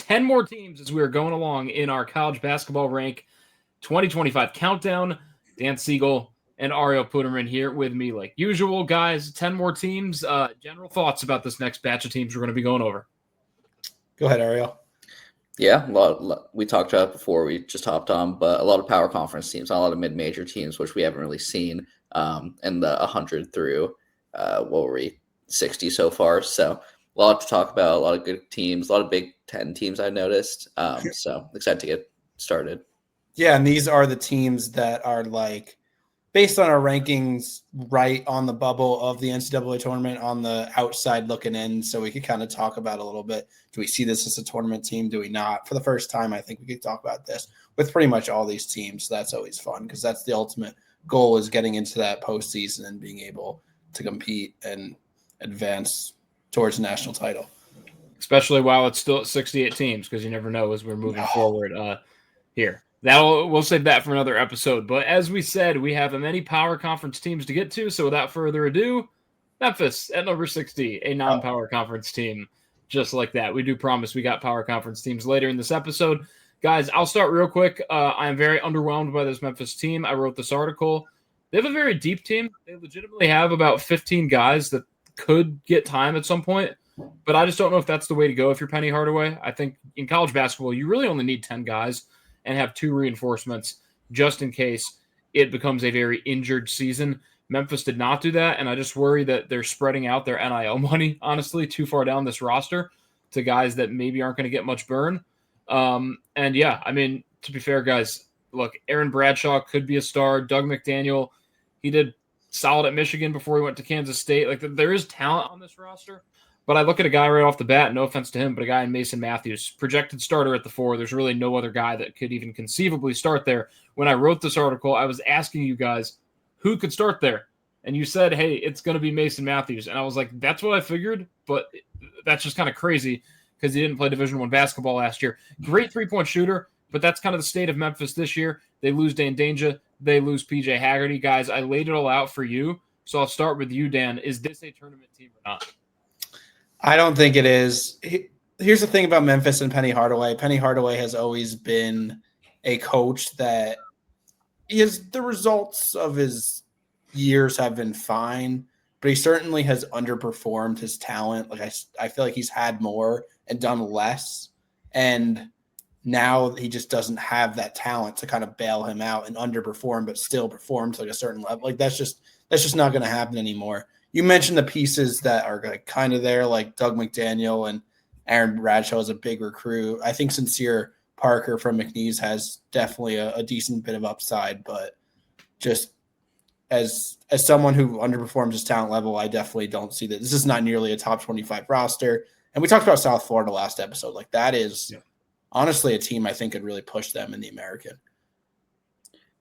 10 more teams as we are going along in our college basketball rank 2025 countdown. Dan Siegel and Ariel Puterman here with me like usual. Guys, 10 more teams. General thoughts about this next batch of teams we're going to be going over. Go ahead, Ariel. Yeah, we talked about it before we just hopped on, but a lot of power conference teams, a lot of mid-major teams, which we haven't really seen in the 100 through, 60 so far. So a lot to talk about, a lot of good teams, a lot of Big Ten teams I noticed. So excited to get started. Yeah, and these are the teams that are like, based on our rankings, right on the bubble of the NCAA tournament, on the outside looking in, so we could kind of talk about a little bit. Do we see this as a tournament team? Do we not? For the first time, I think we could talk about this with pretty much all these teams. So that's always fun because that's the ultimate goal, is getting into that postseason and being able to compete and advance towards a national title. Especially while it's still at 68 teams, because you never know as we're moving forward here. We'll save that for another episode. But as we said, we have many power conference teams to get to. So without further ado, Memphis at number 60, a non-power conference team. Just like that. We do promise we got power conference teams later in this episode. Guys, I'll start real quick. I am very underwhelmed by this Memphis team. I wrote this article. They have a very deep team. They legitimately have about 15 guys that could get time at some point. But I just don't know if that's the way to go if you're Penny Hardaway. I think in college basketball, you really only need 10 guys and have 2 reinforcements just in case it becomes a very injured season. Memphis did not do that, and I just worry that they're spreading out their NIL money, honestly, too far down this roster to guys that maybe aren't going to get much burn. And yeah, I mean, to be fair, guys, look, Aaron Bradshaw could be a star. Doug McDaniel, he did solid at Michigan before he went to Kansas State. Like, there is talent on this roster. But I look at a guy right off the bat, no offense to him, but a guy in Mason Matthews, projected starter at the 4. There's really no other guy that could even conceivably start there. When I wrote this article, I was asking you guys who could start there. And you said, hey, it's going to be Mason Matthews. And I was like, that's what I figured, but that's just kind of crazy because he didn't play Division I basketball last year. Great three-point shooter, but that's kind of the state of Memphis this year. They lose Dan Danger. They lose PJ Haggerty. Guys, I laid it all out for you. So I'll start with you, Dan. Is this a tournament team or not? I don't think it is. Here's the thing about Memphis and Penny Hardaway. Penny Hardaway has always been a coach that the results of his years have been fine, but he certainly has underperformed his talent. Like I feel like he's had more and done less, and now he just doesn't have that talent to kind of bail him out and underperform, but still perform to like a certain level. Like that's just not going to happen anymore. You mentioned the pieces that are like kind of there, like Doug McDaniel and Aaron Bradshaw is a big recruit. I think Sincere Parker from McNeese has definitely a decent bit of upside, but just as someone who underperforms his talent level, I definitely don't see that. This is not nearly a top 25 roster. And we talked about South Florida last episode. Like that is honestly a team I think could really push them in the American.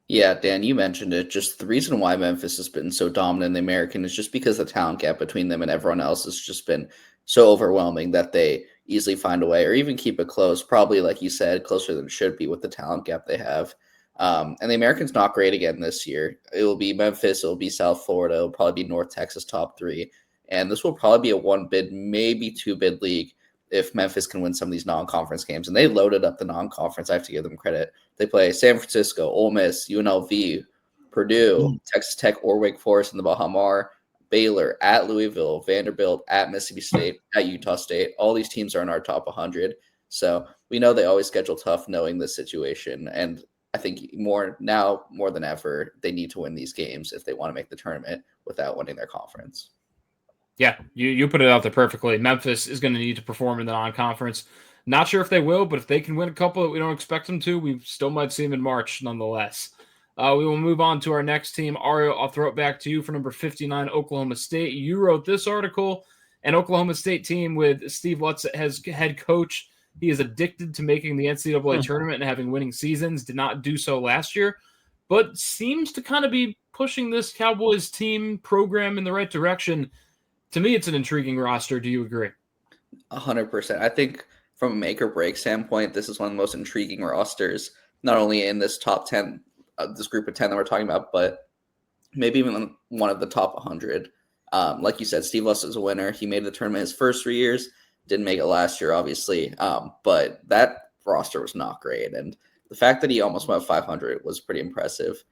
Yeah, Dan, you mentioned it. Just the reason why Memphis has been so dominant in the American is just because the talent gap between them and everyone else has just been so overwhelming that they easily find a way or even keep it close, probably, like you said, closer than it should be with the talent gap they have. And the American's not great again this year. It will be Memphis. It will be South Florida. It will probably be North Texas top 3. And this will probably be a 1-bid, maybe 2-bid league if Memphis can win some of these non-conference games. And they loaded up the non-conference. I have to give them credit. They play San Francisco, Ole Miss, UNLV, Purdue, Texas Tech or Wake Forest in the Bahamar, Baylor, at Louisville, Vanderbilt, at Mississippi State, at Utah State. All these teams are in our top 100. So we know they always schedule tough knowing this situation. And I think more than ever, they need to win these games if they want to make the tournament without winning their conference. Yeah, you put it out there perfectly. Memphis is going to need to perform in the non-conference. Not sure if they will, but if they can win a couple that we don't expect them to, we still might see them in March nonetheless. We will move on to our next team. Ariel, I'll throw it back to you for number 59, Oklahoma State. You wrote this article. An Oklahoma State team with Steve Lutz as head coach. He is addicted to making the NCAA tournament and having winning seasons. Did not do so last year, but seems to kind of be pushing this Cowboys team program in the right direction. To me, it's an intriguing roster. Do you agree? 100%. I think from a make or break standpoint, this is one of the most intriguing rosters, not only in this top 10, this group of 10 that we're talking about, but maybe even one of the top 100. Like you said, Steve Lutz is a winner. He made the tournament his first 3 years. Didn't make it last year, obviously. But that roster was not great. And the fact that he almost went 500 was pretty impressive.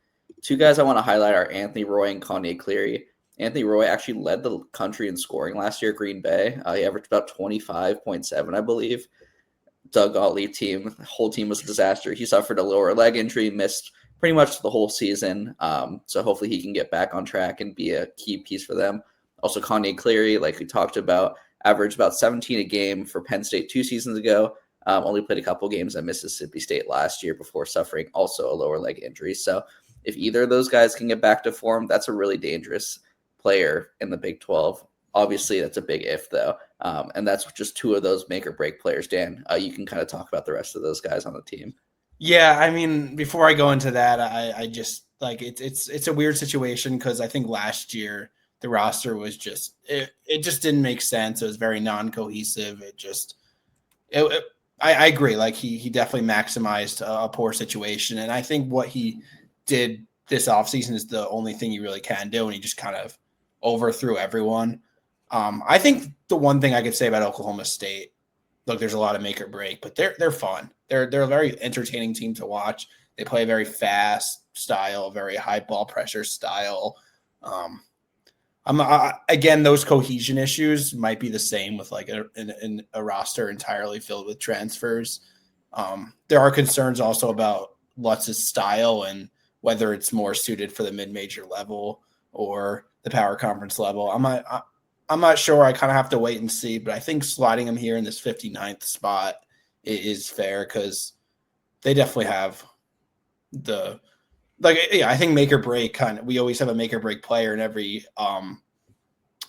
Two guys I want to highlight are Anthony Roy and Kanye Cleary. Anthony Roy actually led the country in scoring last year at Green Bay. He averaged about 25.7, I believe. Doug Gottlieb team, the whole team was a disaster. He suffered a lower leg injury, missed pretty much the whole season. So hopefully he can get back on track and be a key piece for them. Also, Kanye Cleary, like we talked about, averaged about 17 a game for Penn State 2 seasons ago. Only played a couple games at Mississippi State last year before suffering also a lower leg injury. So if either of those guys can get back to form, that's a really dangerous player in the Big 12. Obviously, that's a big if, though. And that's just 2 of those make or break players. Dan, you can kind of talk about the rest of those guys on the team. Yeah, I mean, before I go into that, I just like it's a weird situation because I think last year the roster was just it just didn't make sense. It was very non-cohesive. I agree. Like he definitely maximized a poor situation, and I think what he did this offseason is the only thing he really can do, and he just kind of overthrew everyone. I think the one thing I could say about Oklahoma State, look, there's a lot of make or break, but they're fun. They're a very entertaining team to watch. They play a very fast style, very high ball pressure style. Again, those cohesion issues might be the same with like a roster entirely filled with transfers. There are concerns also about Lutz's style and whether it's more suited for the mid-major level or the power conference level. I'm not sure. I kind of have to wait and see, but I think sliding him here in this 59th spot is fair because they definitely have I think make or break we always have a make or break player in every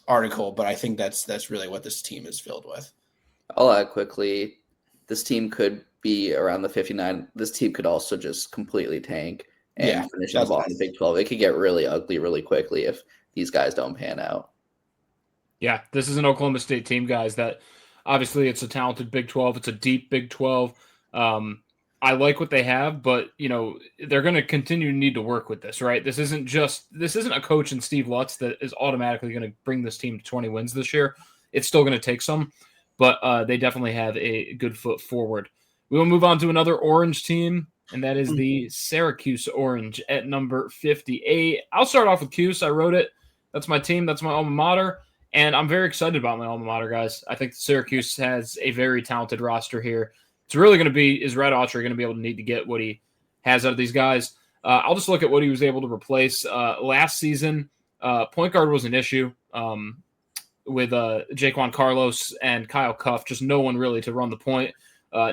article, but I think that's really what this team is filled with. I'll add quickly, this team could be around the 59. This team could also just completely tank and finish the bottom of the Big 12. It could get really ugly really quickly if these guys don't pan out. Yeah, this is an Oklahoma State team, guys, that obviously it's a talented Big 12. It's a deep Big 12. I like what they have, but, they're going to continue to need to work with this, right? This isn't a coach in Steve Lutz that is automatically going to bring this team to 20 wins this year. It's still going to take some, but they definitely have a good foot forward. We will move on to another Orange team, and that is the Syracuse Orange at number 58. I'll start off with Cuse. I wrote it. That's my team. That's my alma mater. And I'm very excited about my alma mater, guys. I think Syracuse has a very talented roster here. It's really going to be, is Red Autry going to be able to need to get what he has out of these guys? I'll just look at what he was able to replace. Last season, point guard was an issue with Jaquan Carlos and Kyle Cuff, just no one really to run the point.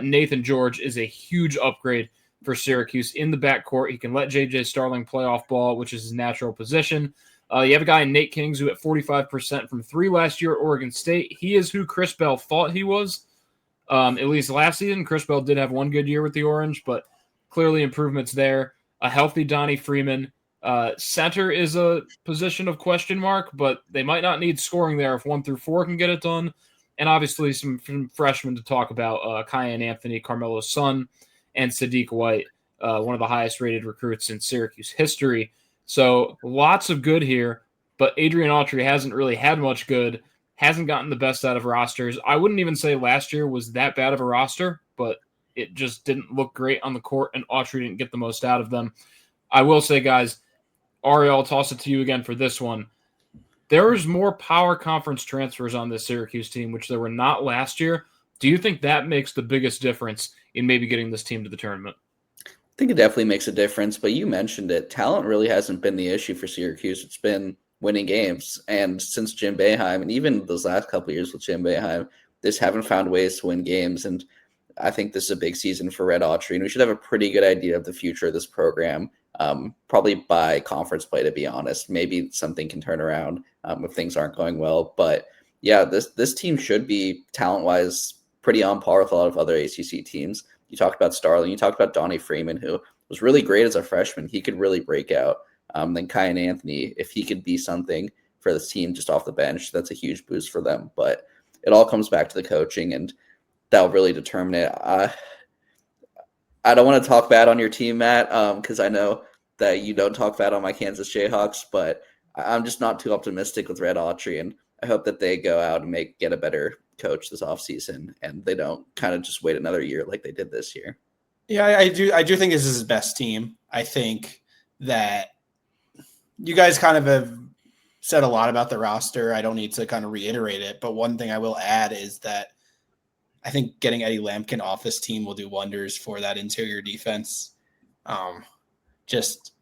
Nathan George is a huge upgrade for Syracuse in the backcourt. He can let J.J. Starling play off ball, which is his natural position. You have a guy in Nate Kings who hit 45% from 3 last year at Oregon State. He is who Chris Bell thought he was, at least last season. Chris Bell did have one good year with the Orange, but clearly improvements there. A healthy Donnie Freeman. Center is a position of question mark, but they might not need scoring there if 1 through 4 can get it done. And obviously some freshmen to talk about, Kyan Anthony, Carmelo's son, and Sadiq White, one of the highest rated recruits in Syracuse history. So lots of good here, but Adrian Autry hasn't really had much good, hasn't gotten the best out of rosters. I wouldn't even say last year was that bad of a roster, but it just didn't look great on the court, and Autry didn't get the most out of them. I will say, guys, Ariel, I'll toss it to you again for this one. There's more power conference transfers on this Syracuse team, which there were not last year. Do you think that makes the biggest difference in maybe getting this team to the tournament? I think it definitely makes a difference, but you mentioned it. Talent really hasn't been the issue for Syracuse. It's been winning games. And since Jim Boeheim, and even those last couple of years with Jim Boeheim, they just haven't found ways to win games. And I think this is a big season for Red Autry, and we should have a pretty good idea of the future of this program, probably by conference play, to be honest. Maybe something can turn around if things aren't going well. But, yeah, this team should be, talent-wise, pretty on par with a lot of other ACC teams. You talked about Starling. You talked about Donnie Freeman, who was really great as a freshman. He could really break out. Then Kyan Anthony, if he could be something for this team just off the bench, that's a huge boost for them. But it all comes back to the coaching, and that'll really determine it. I don't want to talk bad on your team, Matt, because I know that you don't talk bad on my Kansas Jayhawks, but I'm just not too optimistic with Red Autry, and I hope that they go out and get a better coach this offseason, and they don't kind of just wait another year like they did this year. Yeah, I do think this is his best team. I think that you guys kind of have said a lot about the roster. I don't need to kind of reiterate it, but one thing I will add is that I think getting Eddie Lampkin off this team will do wonders for that interior defense. Just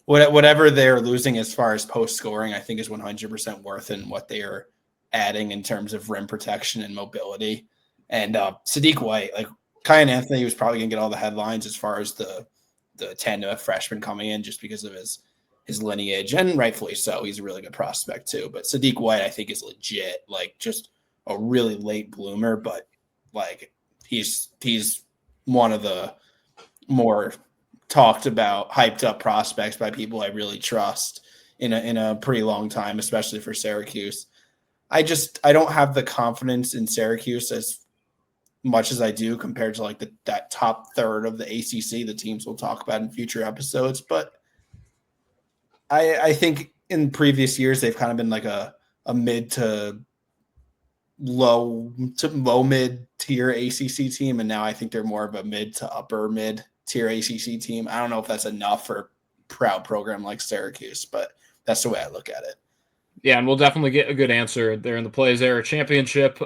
whatever they're losing as far as post scoring, I think is 100% worth in what they are adding in terms of rim protection and mobility. And Sadiq White, like Kyan Anthony was probably going to get all the headlines as far as the tandem of freshmen coming in just because of his lineage, and rightfully so. He's a really good prospect too. But Sadiq White, I think, is legit, like just a really late bloomer, but like he's one of the more talked about, hyped up prospects by people I really trust in a pretty long time, especially for Syracuse. I don't have the confidence in Syracuse as much as I do compared to like that top third of the ACC, the teams we'll talk about in future episodes. But I think in previous years, they've kind of been like a mid to low mid tier ACC team. And now I think they're more of a mid to upper mid tier ACC team. I don't know if that's enough for a proud program like Syracuse, but that's the way I look at it. Yeah, and we'll definitely get a good answer there in the Plays Era Championship.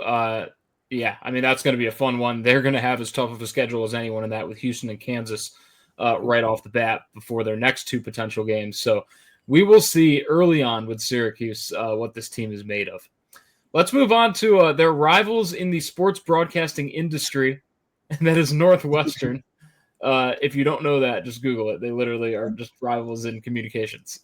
Yeah, I mean, that's going to be a fun one. They're going to have as tough of a schedule as anyone in that with Houston and Kansas right off the bat before their next two potential games. So we will see early on with Syracuse what this team is made of. Let's move on to their rivals in the sports broadcasting industry, and that is Northwestern. If you don't know that, just Google it. They literally are just rivals in communications.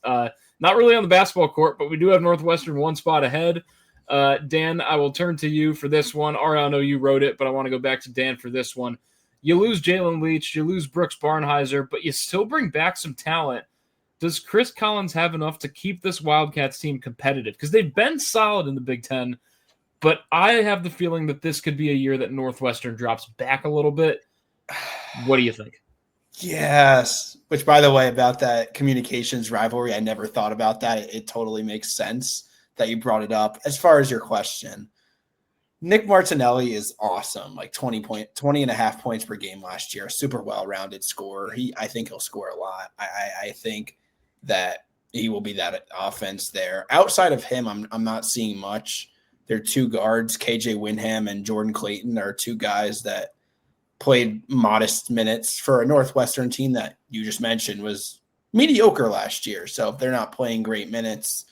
Not really on the basketball court, but we do have Northwestern one spot ahead. Dan, I will turn to you for this one. Ariel, I know you wrote it, but I want to go back to Dan for this one. You lose Jalen Leach, you lose Brooks Barnheiser, but you still bring back some talent. Does Chris Collins have enough to keep this Wildcats team competitive? Because they've been solid in the Big Ten, but I have the feeling that this could be a year that Northwestern drops back a little bit. What do you think? Yes. Which, by the way, about that communications rivalry, I never thought about that. It totally makes sense that you brought it up. As far as your question, Nick Martinelli is awesome, like 20 and a half points per game last year, super well-rounded scorer. I think he'll score a lot. I think that he will be that offense there. Outside of him, I'm not seeing much. There are two guards, KJ Winham and Jordan Clayton, are two guys that played modest minutes for a Northwestern team that you just mentioned was mediocre last year. So if they're not playing great minutes,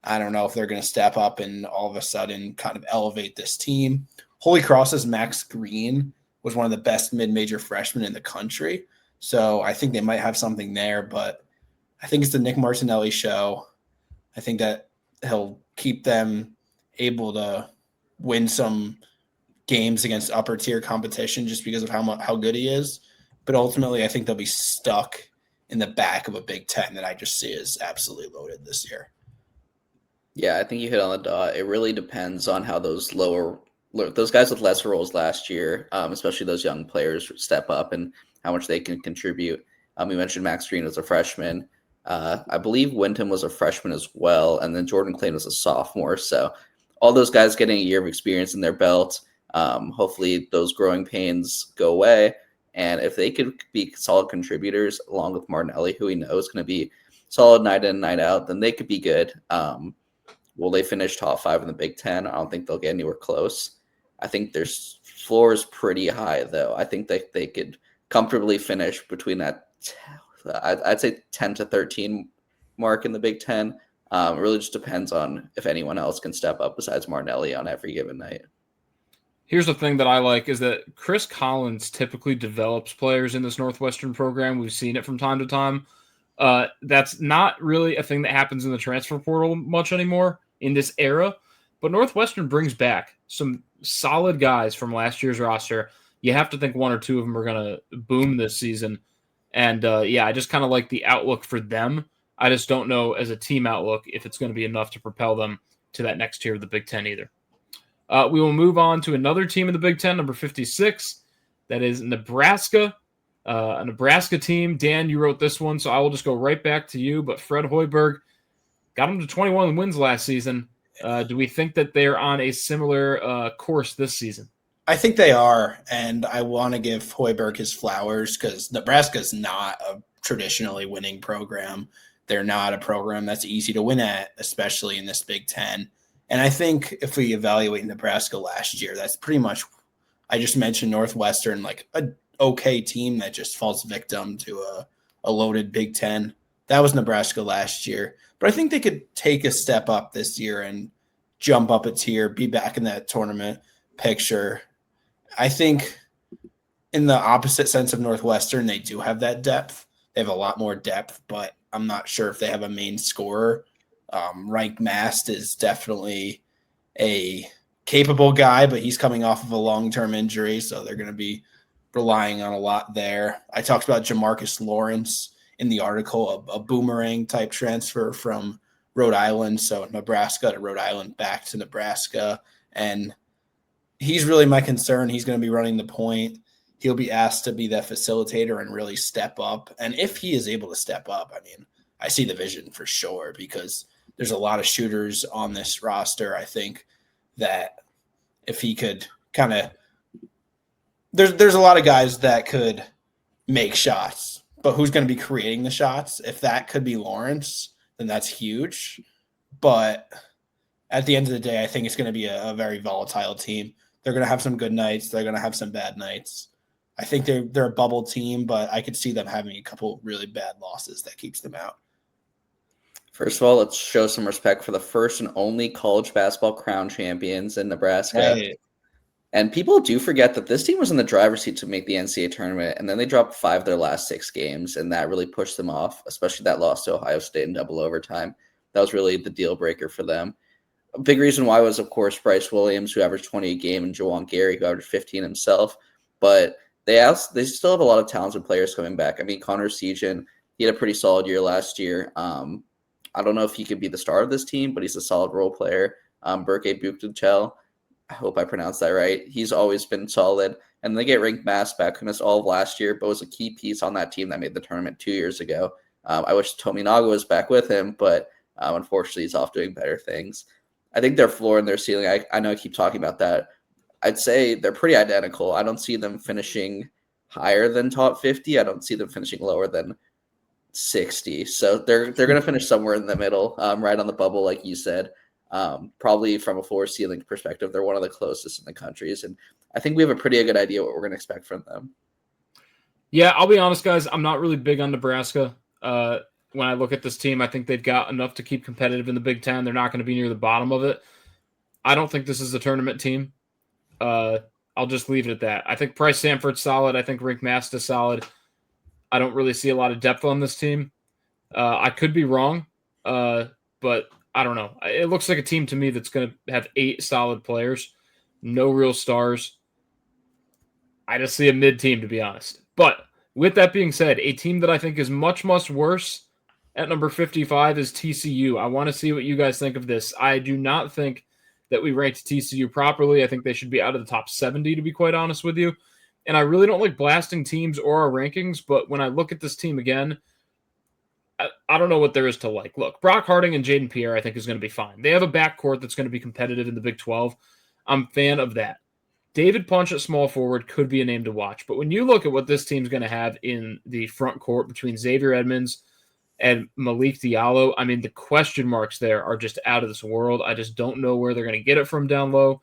I don't know if they're going to step up and all of a sudden kind of elevate this team. Holy Cross's Max Green was one of the best mid-major freshmen in the country. So I think they might have something there, but I think it's the Nick Martinelli show. I think that he'll keep them able to win some games against upper tier competition just because of how good he is. But ultimately, I think they'll be stuck in the back of a Big Ten that I just see as absolutely loaded this year. Yeah, I think you hit on the dot. It really depends on how those guys with lesser roles last year, especially those young players, step up and how much they can contribute. We mentioned Max Green as a freshman. I believe Wyndham was a freshman as well, and then Jordan Clayton was a sophomore. So all those guys getting a year of experience in their belt. Hopefully those growing pains go away. And if they could be solid contributors along with Martinelli, who we know is going to be solid night in, night out, then they could be good. Will they finish top 5 in the Big Ten? I don't think they'll get anywhere close. I think their floor is pretty high, though. I think that they could comfortably finish between that, I'd say 10 to 13 mark in the Big Ten. It really just depends on if anyone else can step up besides Martinelli on every given night. Here's the thing that I like is that Chris Collins typically develops players in this Northwestern program. We've seen it from time to time. That's not really a thing that happens in the transfer portal much anymore in this era, but Northwestern brings back some solid guys from last year's roster. You have to think one or two of them are going to boom this season. And I just kind of like the outlook for them. I just don't know as a team outlook if it's going to be enough to propel them to that next tier of the Big Ten either. We will move on to another team in the Big Ten, number 56. That is Nebraska. A Nebraska team. Dan, you wrote this one, so I will just go right back to you. But Fred Hoiberg got him to 21 wins last season. Do we think that they're on a similar course this season? I think they are, and I want to give Hoiberg his flowers because Nebraska's not a traditionally winning program. They're not a program that's easy to win at, especially in this Big Ten. And I think if we evaluate Nebraska last year, that's pretty much, I just mentioned Northwestern, like a okay team that just falls victim to a loaded Big Ten. That was Nebraska last year. But I think they could take a step up this year and jump up a tier, be back in that tournament picture. I think in the opposite sense of Northwestern, they do have that depth. They have a lot more depth, but I'm not sure if they have a main scorer. Reich Mast is definitely a capable guy, but he's coming off of a long-term injury, so they're going to be relying on a lot there. I talked about Jamarcus Lawrence in the article, a boomerang type transfer from Rhode Island, so Nebraska to Rhode Island, back to Nebraska, and he's really my concern. He's going to be running the point. He'll be asked to be that facilitator and really step up. And if he is able to step up, I mean, I see the vision for sure because there's a lot of shooters on this roster. I think that if he could kind of there's a lot of guys that could make shots, but who's going to be creating the shots? If that could be Lawrence, then that's huge. But at the end of the day, I think it's going to be a very volatile team. They're going to have some good nights. They're going to have some bad nights. I think they're a bubble team, but I could see them having a couple really bad losses that keeps them out. First of all, let's show some respect for the first and only college basketball crown champions in Nebraska. Right. And people do forget that this team was in the driver's seat to make the NCAA tournament, and then they dropped 5 of their last 6 games, and that really pushed them off, especially that loss to Ohio State in double overtime. That was really the deal breaker for them. A big reason why was, of course, Bryce Williams, who averaged 20 a game, and Juwan Gary, who averaged 15 himself. But they still have a lot of talented players coming back. I mean, Connor Siegel, he had a pretty solid year last year. I don't know if he could be the star of this team, but he's a solid role player. Berke Buktichel, I hope I pronounced that right. He's always been solid. And they get Reich Mast back, who missed all of last year, but was a key piece on that team that made the tournament 2 years ago. I wish Tominaga was back with him, but unfortunately he's off doing better things. I think their floor and their ceiling, I know I keep talking about that. I'd say they're pretty identical. I don't see them finishing higher than top 50. I don't see them finishing lower than 60. So they're going to finish somewhere in the middle, right on the bubble, like you said. Probably from a floor ceiling perspective, they're one of the closest in the countries. And I think we have a pretty good idea what we're going to expect from them. Yeah, I'll be honest, guys. I'm not really big on Nebraska. When I look at this team, I think they've got enough to keep competitive in the Big Ten. They're not going to be near the bottom of it. I don't think this is a tournament team. I'll just leave it at that. I think Price Sanford's solid. I think Reich Mast is solid. I don't really see a lot of depth on this team. I could be wrong, but I don't know. It looks like a team to me that's going to have 8 solid players, no real stars. I just see a mid team, to be honest. But with that being said, a team that I think is much, much worse at number 55 is TCU. I want to see what you guys think of this. I do not think that we ranked TCU properly. I think they should be out of the top 70, to be quite honest with you. And I really don't like blasting teams or our rankings, but when I look at this team again, I don't know what there is to like. Look, Brock Harding and Jaden Pierre, I think, is going to be fine. They have a backcourt that's going to be competitive in the Big 12. I'm a fan of that. David Punch at small forward could be a name to watch. But when you look at what this team's going to have in the front court between Xavier Edmonds and Malik Diallo, I mean, the question marks there are just out of this world. I just don't know where they're going to get it from down low.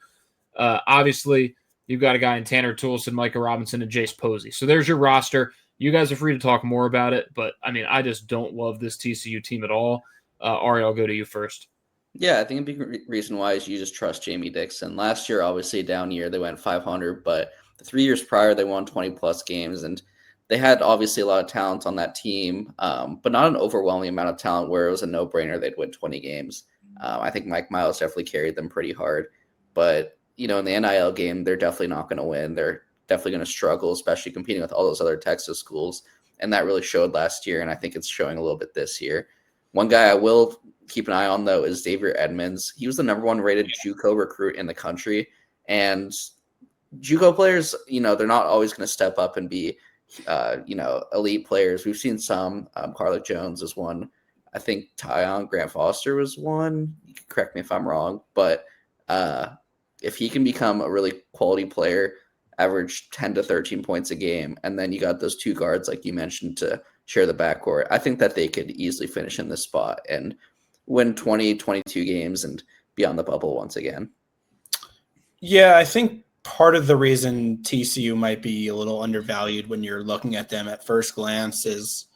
Obviously, you've got a guy in Tanner Toolson, Micah Robinson, and Jace Posey. So there's your roster. You guys are free to talk more about it, but, I mean, I just don't love this TCU team at all. Ariel, I'll go to you first. Yeah, I think a big reason why is you just trust Jamie Dixon. Last year, obviously, a down year. They went 500, but the 3 years prior, they won 20-plus games, and they had, obviously, a lot of talent on that team, but not an overwhelming amount of talent where it was a no-brainer they'd win 20 games. I think Mike Miles definitely carried them pretty hard, but, you know, in the NIL game, they're definitely not going to win. They're definitely going to struggle, especially competing with all those other Texas schools, and that really showed last year, and I think it's showing a little bit this year. One guy I will keep an eye on, though, is Xavier Edmonds. He was the number 1 rated JUCO recruit in the country, and JUCO players, you know, they're not always going to step up and be, you know, elite players. We've seen some. Carla Jones is one. I think Tyon Grant Foster was one. You can correct me if I'm wrong, but if he can become a really quality player, average 10 to 13 points a game, and then you got those two guards like you mentioned to share the backcourt, I think that they could easily finish in this spot and win 20, 22 games and be on the bubble once again. Yeah, I think part of the reason TCU might be a little undervalued when you're looking at them at first glance is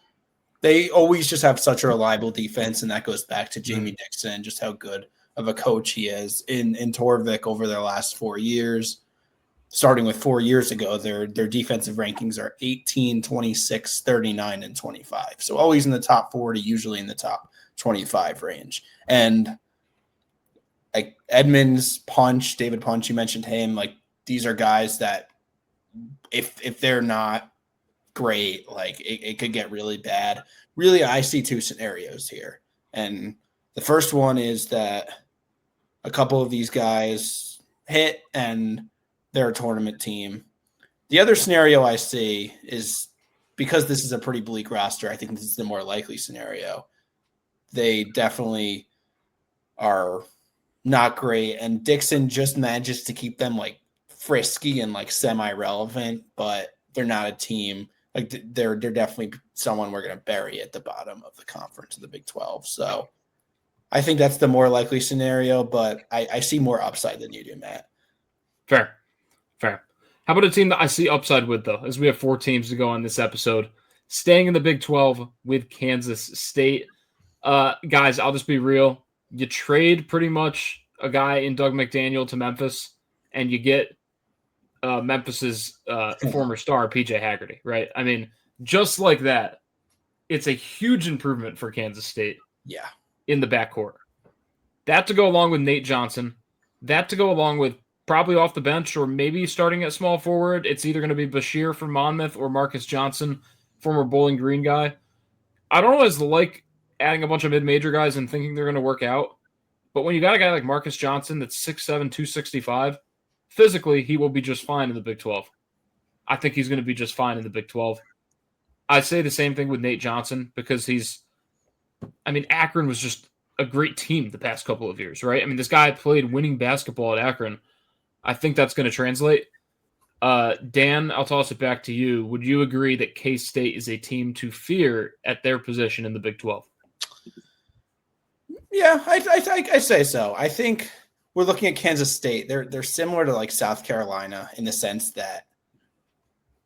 they always just have such a reliable defense, and that goes back to Jamie Dixon, just how good of a coach he is in Torvik over their last 4 years. Starting with 4 years ago, their defensive rankings are 18, 26, 39, and 25. So always in the top 40, usually in the top 25 range. And like Edmonds, Punch, David Punch, you mentioned him. Like these are guys that if they're not great, like it could get really bad. Really, I see two scenarios here. And the first one is that a couple of these guys hit and they're a tournament team. The other scenario I see is because this is a pretty bleak roster, I think this is the more likely scenario. They definitely are not great. And Dixon just manages to keep them like frisky and like semi-relevant, but they're not a team. Like they're definitely someone we're going to bury at the bottom of the conference of the Big 12. So I think that's the more likely scenario, but I see more upside than you do, Matt. Fair. How about a team that I see upside with, though, as we have 4 teams to go on this episode? Staying in the Big 12 with Kansas State. Guys, I'll just be real. You trade pretty much a guy in Doug McDaniel to Memphis, and you get Memphis's former star, PJ Haggerty, right? I mean, just like that, it's a huge improvement for Kansas State. Yeah. In the backcourt. That to go along with Nate Johnson. That to go along with probably off the bench or maybe starting at small forward. It's either going to be Bashir from Monmouth or Marcus Johnson, former Bowling Green guy. I don't always like adding a bunch of mid-major guys and thinking they're going to work out. But when you got a guy like Marcus Johnson that's 6'7", 265, physically he will be just fine in the Big 12. I think he's going to be just fine in the Big 12. I'd say the same thing with Nate Johnson because Akron was just a great team the past couple of years, right? I mean, this guy played winning basketball at Akron. I think that's going to translate. Dan, I'll toss it back to you. Would you agree that K-State is a team to fear at their position in the Big 12? Yeah, I say so. I think we're looking at Kansas State. They're similar to like South Carolina in the sense that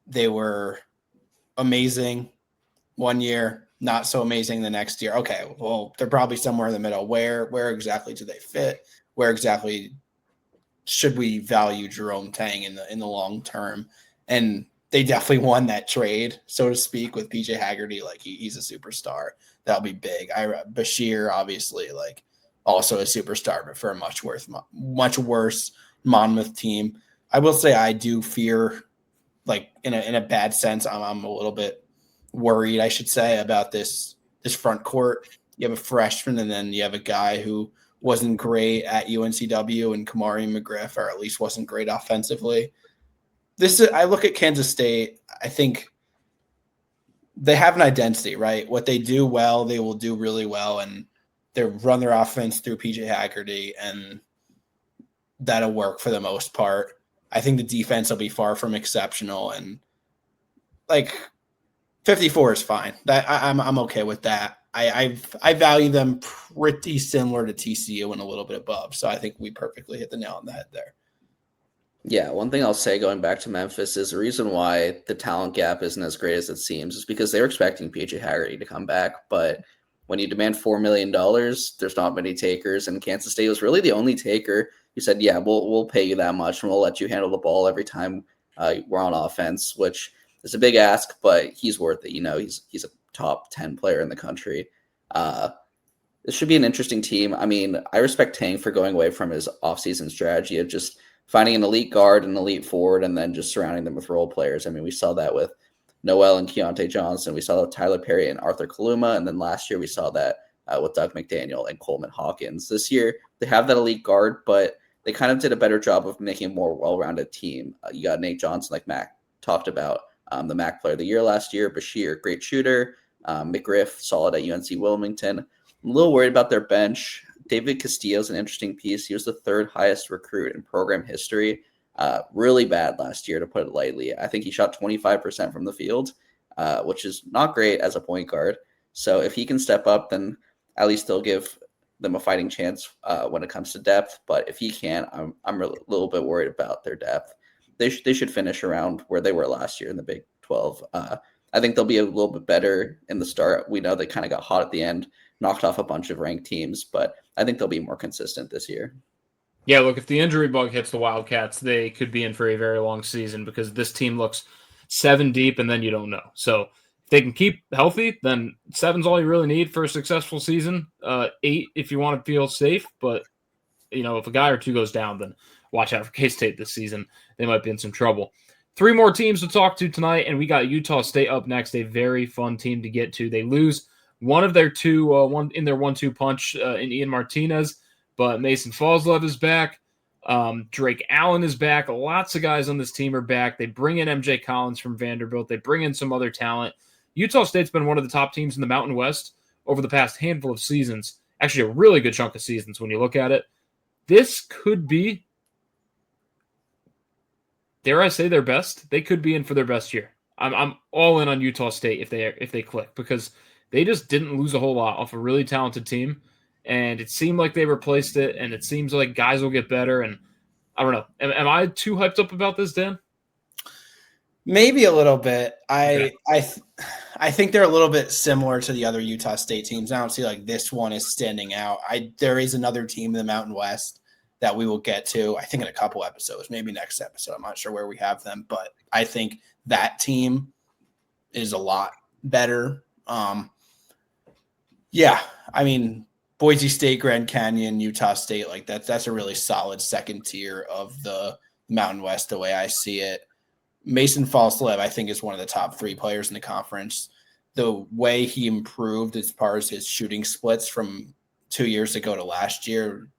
they were amazing one year, not so amazing the next year. Okay, well, they're probably somewhere in the middle. Where exactly do they fit? Where exactly should we value Jerome Tang in the long term? And they definitely won that trade, so to speak, with PJ Haggerty. Like he's a superstar. That'll be big. Bashir, obviously, like also a superstar, but for a much worse Monmouth team. I will say I do fear, like in a bad sense, I'm a little bit worried, I should say, about this front court. You have a freshman, and then you have a guy who wasn't great at UNCW and Kamari McGriff, or at least wasn't great offensively. I look at Kansas State, I think they have an identity, right? What they do well, they will do really well, and they run their offense through PJ Haggerty, and that'll work for the most part. I think the defense will be far from exceptional, and like 54 is fine. I'm okay with that. I value them pretty similar to TCU and a little bit above. So I think we perfectly hit the nail on the head there. Yeah, one thing I'll say going back to Memphis is the reason why the talent gap isn't as great as it seems is because they were expecting PJ Haggerty to come back. But when you demand $4 million, there's not many takers. And Kansas State was really the only taker who said, yeah, we'll pay you that much and we'll let you handle the ball every time we're on offense, which is a big ask, but he's worth it. You know, he's a top 10 player in the country. This should be an interesting team. I mean, I respect Tang for going away from his offseason strategy of just finding an elite guard, an elite forward, and then just surrounding them with role players. I mean, we saw that with Noel and Keontae Johnson. We saw that with Tyler Perry and Arthur Kaluma. And then last year we saw that with Doug McDaniel and Coleman Hawkins. This year they have that elite guard, but they kind of did a better job of making a more well-rounded team. You got Nate Johnson, like Mac talked about, the MAC Player of the Year last year. Bashir, great shooter. McGriff, solid at UNC Wilmington. I'm a little worried about their bench. David Castillo is an interesting piece. He was the third highest recruit in program history. Really bad last year, to put it lightly. I think he shot 25% from the field, which is not great as a point guard. So if he can step up, then at least they'll give them a fighting chance when it comes to depth. But if he can't, I'm a little bit worried about their depth. They should finish around where they were last year in the Big 12. I think they'll be a little bit better in the start. We know they kind of got hot at the end, knocked off a bunch of ranked teams, but I think they'll be more consistent this year. Yeah, look, if the injury bug hits the Wildcats, they could be in for a very long season because this team looks 7 deep and then you don't know. So if they can keep healthy, then 7's all you really need for a successful season. 8 if you want to feel safe, but if a guy or two goes down, then watch out for K-State this season. They might be in some trouble. 3 more teams to talk to tonight, and we got Utah State up next, a very fun team to get to. They lose one of their two, one in their 1-2 punch in Ian Martinez, but Mason Falslev is back. Drake Allen is back. Lots of guys on this team are back. They bring in MJ Collins from Vanderbilt. They bring in some other talent. Utah State's been one of the top teams in the Mountain West over the past handful of seasons. Actually, a really good chunk of seasons when you look at it. This could be, dare I say, their best. They could be in for their best year. I'm all in on Utah State if they click, because they just didn't lose a whole lot off a really talented team, and it seemed like they replaced it, and it seems like guys will get better. And I don't know. Am I too hyped up about this, Dan? Maybe a little bit. Okay. I think they're a little bit similar to the other Utah State teams. I don't see like this one is standing out. There is another team in the Mountain West that we will get to, I think, in a couple episodes, maybe next episode. I'm not sure where we have them, but I think that team is a lot better. Yeah, I mean, Boise State, Grand Canyon, Utah State, like that's a really solid second tier of the Mountain West, the way I see it. Mason Falslev, I think, is one of the top 3 players in the conference. The way he improved as far as his shooting splits from 2 years ago to last year,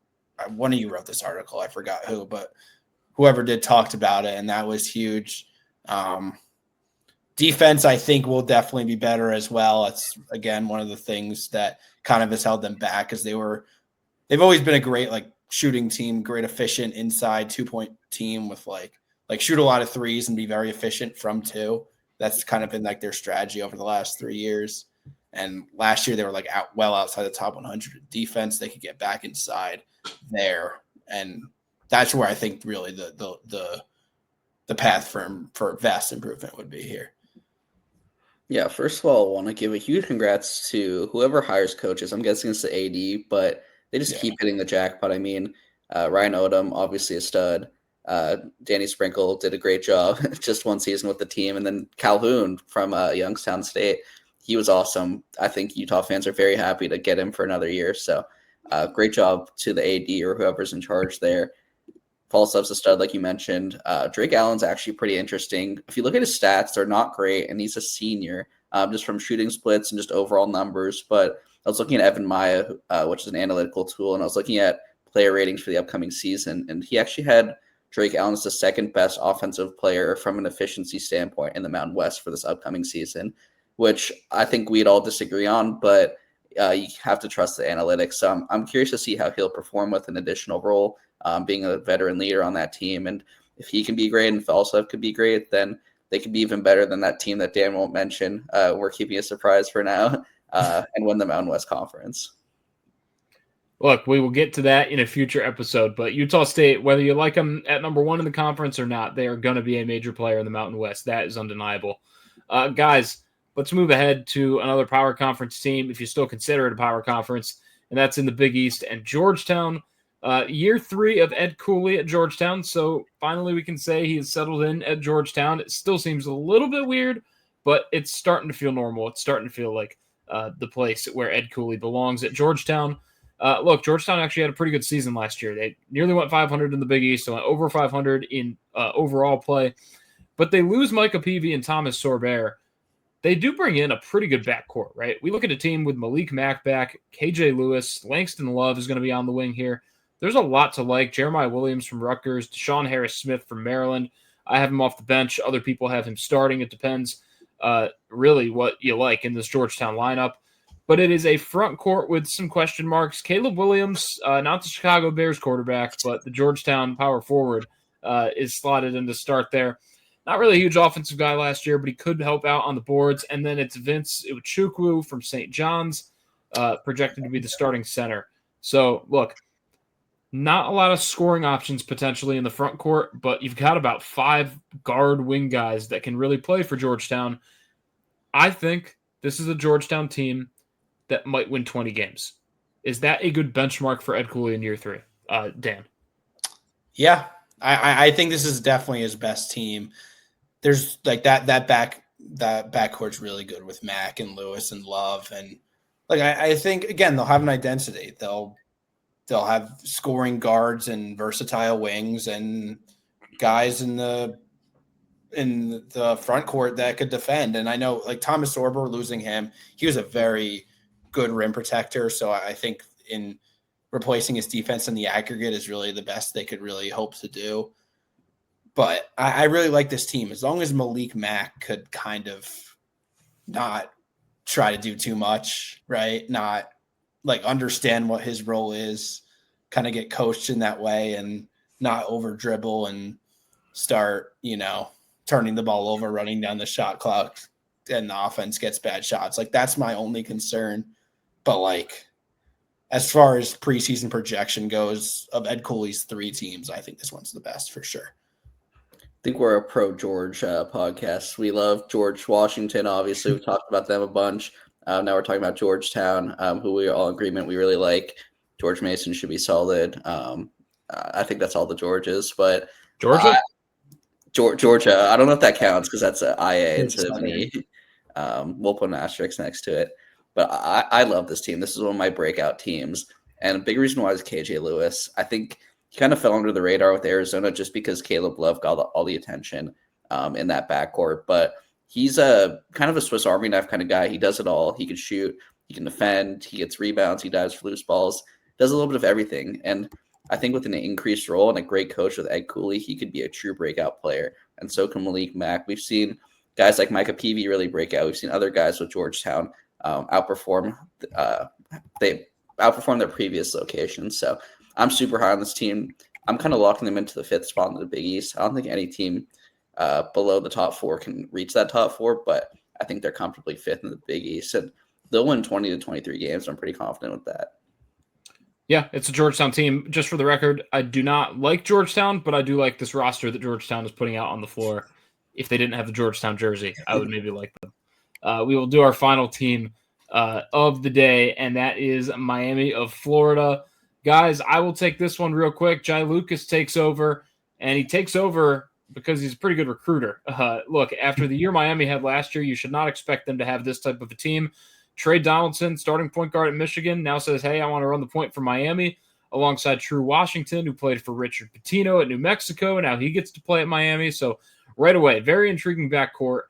one of you wrote this article, I forgot who, but whoever did talked about it, and that was huge. Defense, I think, will definitely be better as well. It's, again, one of the things that kind of has held them back, because they've always been a great shooting team, great efficient inside 2-point team with like shoot a lot of threes and be very efficient from 2. That's kind of been their strategy over the last 3 years. And last year they were well outside the top 100 in defense. They could get back inside there, and that's where I think really the path for vast improvement would be here. Yeah, first of all, I want to give a huge congrats to whoever hires coaches. I'm guessing it's the AD, but they just keep hitting the jackpot. I mean, Ryan Odom, obviously a stud. Danny Sprinkle did a great job just one season with the team. And then Calhoun from Youngstown State, he was awesome. I think Utah fans are very happy to get him for another year. So great job to the AD or whoever's in charge there. Falstaff's a stud, like you mentioned. Drake Allen's actually pretty interesting. If you look at his stats, they're not great, and he's a senior, just from shooting splits and just overall numbers. But I was looking at Evan Maya, which is an analytical tool, and I was looking at player ratings for the upcoming season, and he actually had Drake Allen as the second best offensive player from an efficiency standpoint in the Mountain West for this upcoming season, which I think we'd all disagree on, but you have to trust the analytics. So I'm curious to see how he'll perform with an additional role, being a veteran leader on that team. And if he can be great and Falstaff could be great, then they could be even better than that team that Dan won't mention. We're keeping a surprise for now and win the Mountain West Conference. Look, we will get to that in a future episode, but Utah State, whether you like them at number 1 in the conference or not, they are going to be a major player in the Mountain West. That is undeniable. Guys, let's move ahead to another power conference team, if you still consider it a power conference, and that's in the Big East. And Georgetown, year 3 of Ed Cooley at Georgetown, so finally we can say he has settled in at Georgetown. It still seems a little bit weird, but it's starting to feel normal. It's starting to feel like the place where Ed Cooley belongs at Georgetown. Look, Georgetown actually had a pretty good season last year. They nearly went 500 in the Big East. They went over 500 in overall play. But they lose Micah Peavy and Thomas Sorbert. They do bring in a pretty good backcourt, right? We look at a team with Malik Mack back, KJ Lewis, Langston Love is going to be on the wing here. There's a lot to like. Jeremiah Williams from Rutgers, Deshaun Harris-Smith from Maryland. I have him off the bench. Other people have him starting. It depends really what you like in this Georgetown lineup. but it is a front court with some question marks. Caleb Williams, not the Chicago Bears quarterback, but the Georgetown power forward, is slotted in to start there. Not really a huge offensive guy last year, but he could help out on the boards. And then it's Vince Iwuchukwu from St. John's, projected to be the starting center. So, look, not a lot of scoring options potentially in the front court, but you've got about 5 guard wing guys that can really play for Georgetown. I think this is a Georgetown team that might win 20 games. Is that a good benchmark for Ed Cooley in year 3, Dan? Yeah, I think this is definitely his best team. There's like that backcourt's really good with Mack and Lewis and Love, and like I think again they'll have an identity. They'll have scoring guards and versatile wings and guys in the front court that could defend. And I know like Thomas Sorber, losing him, he was a very good rim protector. So I think in replacing his defense in the aggregate is really the best they could really hope to do. But I really like this team. As long as Malik Mack could kind of not try to do too much, right? Not like understand what his role is, kind of get coached in that way and not over dribble and start, turning the ball over, running down the shot clock, and the offense gets bad shots. Like that's my only concern. But like, as far as preseason projection goes of Ed Cooley's 3 teams, I think this one's the best for sure. I think we're a pro George podcast. We love George Washington. Obviously, we've talked about them a bunch. Now we're talking about Georgetown, who we are all in agreement we really like. George Mason should be solid. I think that's all the Georges. But Georgia? Georgia. I don't know if that counts because that's an IA instead of an E. We'll put an asterisk next to it. But I love this team. This is one of my breakout teams. And a big reason why is KJ Lewis. I think he kind of fell under the radar with Arizona just because Caleb Love got all the attention in that backcourt. But he's a kind of a Swiss Army knife kind of guy. He does it all. He can shoot. He can defend. He gets rebounds. He dives for loose balls. Does a little bit of everything. And I think with an increased role and a great coach with Ed Cooley, he could be a true breakout player. And so can Malik Mack. We've seen guys like Micah Peavy really break out. We've seen other guys with Georgetown outperform. They outperform their previous locations. So I'm super high on this team. I'm kind of locking them into the 5th spot in the Big East. I don't think any team below the top 4 can reach that top 4, but I think they're comfortably 5th in the Big East. And they'll win 20 to 23 games. I'm pretty confident with that. Yeah, it's a Georgetown team. Just for the record, I do not like Georgetown, but I do like this roster that Georgetown is putting out on the floor. If they didn't have the Georgetown jersey, I would maybe like them. We will do our final team of the day, and that is Miami of Florida. Guys, I will take this one real quick. Jai Lucas takes over, and he takes over because he's a pretty good recruiter. Look, after the year Miami had last year, you should not expect them to have this type of a team. Trey Donaldson, starting point guard at Michigan, now says, hey, I want to run the point for Miami, alongside True Washington, who played for Richard Pitino at New Mexico. Now he gets to play at Miami. So right away, very intriguing backcourt.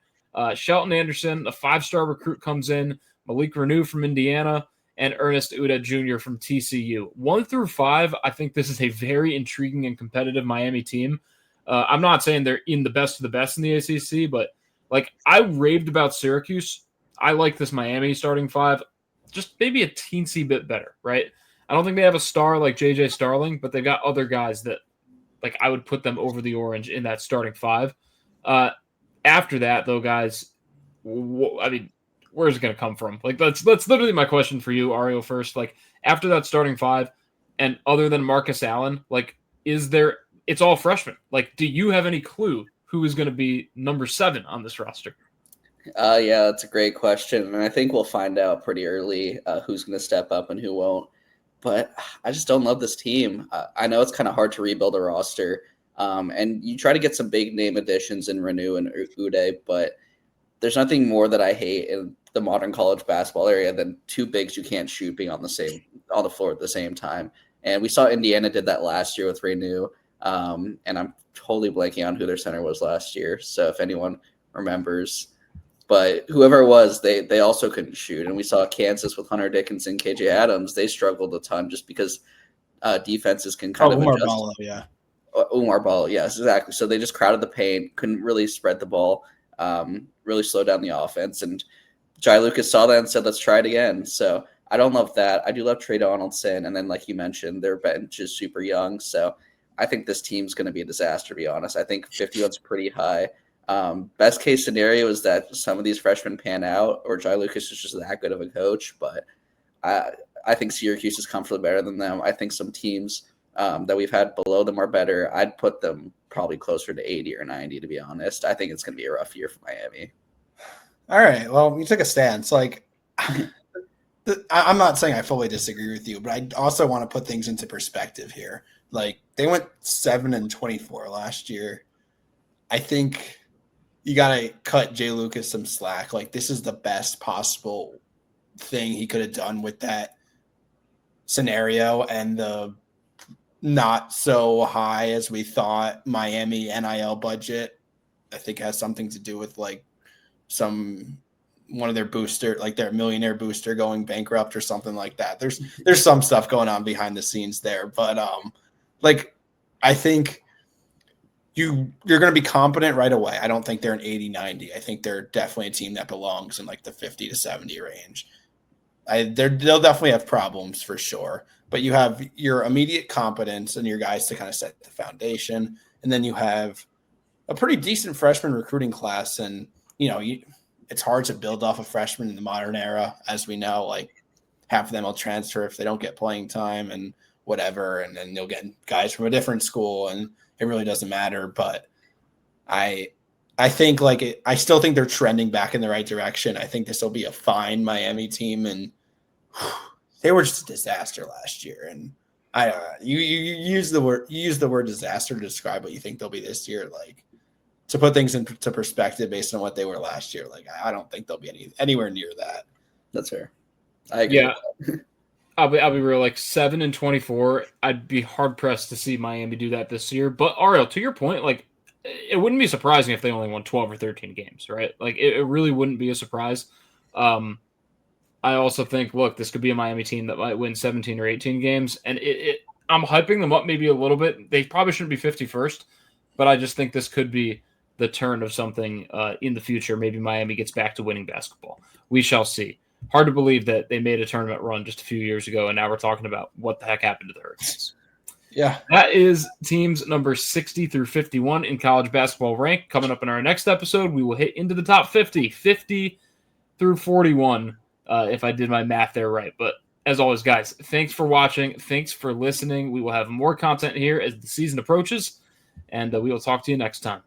Shelton Anderson, a 5-star recruit, comes in. Malik Renew from Indiana, and Ernest Uda Jr. from TCU. 1 through 5, I think this is a very intriguing and competitive Miami team. I'm not saying they're in the best of the best in the ACC, but like I raved about Syracuse. I like this Miami starting 5, just maybe a teensy bit better, right? I don't think they have a star like JJ Starling, but they've got other guys that like I would put them over the orange in that starting 5. After that, though, guys, I mean, where's it going to come from? Like that's literally my question for you, Ariel. First, like after that starting 5, and other than Marcus Allen, like is there? It's all freshmen. Like, do you have any clue who is going to be number 7 on this roster? Yeah, that's a great question, and I think we'll find out pretty early who's going to step up and who won't. But I just don't love this team. I know it's kind of hard to rebuild a roster, and you try to get some big name additions in Renew and Uday, but there's nothing more that I hate in the modern college basketball area than 2 bigs you can't shoot being on the floor at the same time. And we saw Indiana did that last year with Renew, and I'm totally blanking on who their center was last year. So if anyone remembers. But whoever it was, they also couldn't shoot. And we saw Kansas with Hunter Dickinson, KJ Adams. They struggled a ton just because defenses can kind of adjust. Ball, yeah. Umar Ball, yes, exactly. So they just crowded the paint, couldn't really spread the ball, really slow down the offense. And Jai Lucas saw that and said, let's try it again. So I don't love that. I do love Trey Donaldson. And then, like you mentioned, their bench is super young. So I think this team's going to be a disaster, to be honest. I think 51's pretty high. Best case scenario is that some of these freshmen pan out or Jai Lucas is just that good of a coach. But I think Syracuse is comfortably better than them. I think some teams that we've had below them are better. I'd put them probably closer to 80 or 90, to be honest. I think it's going to be a rough year for Miami. All right. Well, you took a stance. Like, I'm not saying I fully disagree with you, but I also want to put things into perspective here. Like, they went 7-24 last year. I think you got to cut Jay Lucas some slack. Like, this is the best possible thing he could have done with that scenario, and the not so high as we thought Miami NIL budget, I think, has something to do with like one of their booster, like their millionaire booster going bankrupt or something like that. There's some stuff going on behind the scenes there, but like, I think you're going to be competent right away. I don't think they're an 80-90. I think they're definitely a team that belongs in like the 50 to 70 range. They'll definitely have problems for sure, but you have your immediate competence and your guys to kind of set the foundation. And then you have a pretty decent freshman recruiting class. And, it's hard to build off a freshman in the modern era. As we know, like, half of them will transfer if they don't get playing time and whatever. And then you'll get guys from a different school and it really doesn't matter. But I think I still think they're trending back in the right direction. I think this will be a fine Miami team, and they were just a disaster last year. And you use the word disaster to describe what you think they'll be this year. Like, to put things into perspective based on what they were last year, like, I don't think they'll be anywhere near that. That's fair. I agree. Yeah. I'll be real, like 7-24. I'd be hard pressed to see Miami do that this year. But Ariel, to your point, like, it wouldn't be surprising if they only won 12 or 13 games, right? Like, it really wouldn't be a surprise. I also think, look, this could be a Miami team that might win 17 or 18 games, and I'm hyping them up maybe a little bit. They probably shouldn't be 51st, but I just think this could be the turn of something in the future. Maybe Miami gets back to winning basketball. We shall see. Hard to believe that they made a tournament run just a few years ago, and now we're talking about what the heck happened to the Hurricanes. Yeah. That is teams number 60 through 51 in college basketball rank. Coming up in our next episode, we will hit into the top 50 through 41, if I did my math there right. But as always, guys, thanks for watching. Thanks for listening. We will have more content here as the season approaches, and we will talk to you next time.